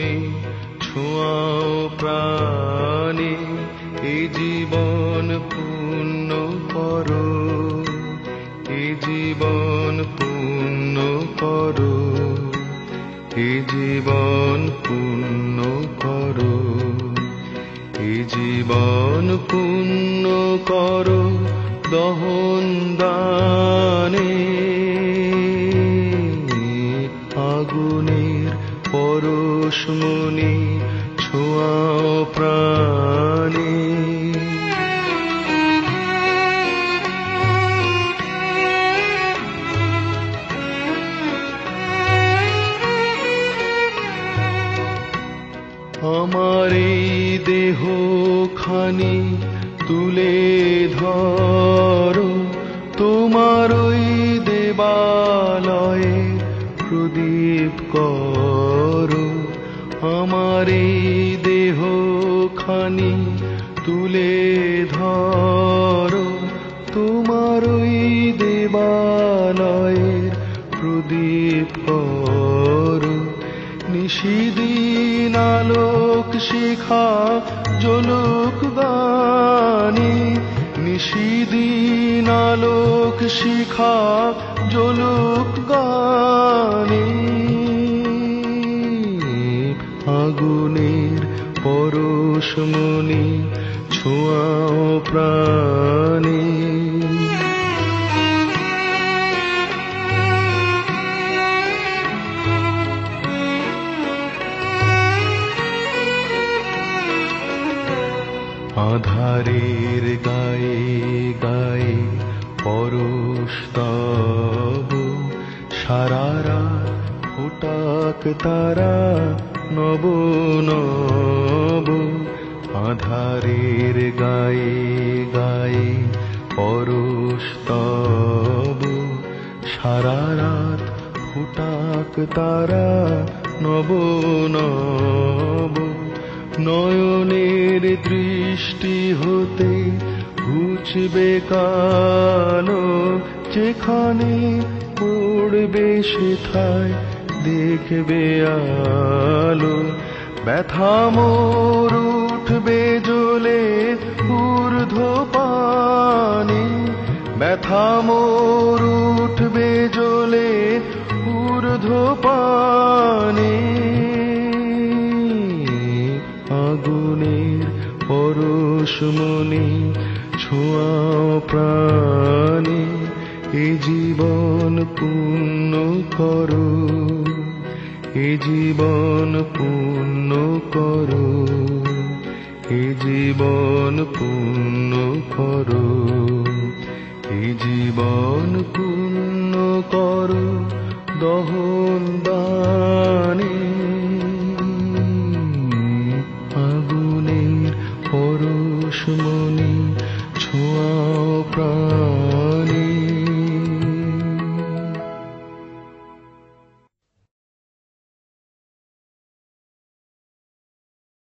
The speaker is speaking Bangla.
পরশমণি ছোঁয়াও প্রাণে, এ জীবন পূর্ণ করো, এ জীবন পূর্ণ করো, এ জীবন পূর্ণ করো, এ জীবন পূর্ণ করো দহন দানে। আগুনের পরশমণি ছোঁয়াও প্রাণে। আমার এই দেহ খানি তুলে ধরো, তোমার ওই দেবালয়ে প্রদীপ করো। আমার এই দেহ খানি তুলে ধরো, তোমার ওই দেবালয়ের প্রদীপ করো। নিশিদিন আলোক শিখা জ্বলুক গানে, নিশিদিন আলোক শিখা জ্বলুক গানে। আগুনের পরশমণি ছোঁয়াও প্রাণে। আধারের গায়ে গায়ে পরশ তব, সারা রাত ফোটাক তারা নব নব। আধারের গায়ে গায়ে পরশ তব, সারা রাত ফোটাক তারা নব নব। নয়নের দৃষ্টি হতে ঘুচবে কালো, যেখানে পড়বে সেথায় দেখবে আলো। ব্যথা মোর উঠবে জ্বলে ঊর্ধ্বপানে, ব্যথা মোর উঠবে জ্বলে ঊর্ধ্বপানে। আগুনের পরশমণি ছোঁয়াও প্রাণে, এ জীবন পূর্ণ করো, এ জীবন পূর্ণ করো, এ জীবন পূর্ণ করো, এ জীবন পূর্ণ করো দহন দানে।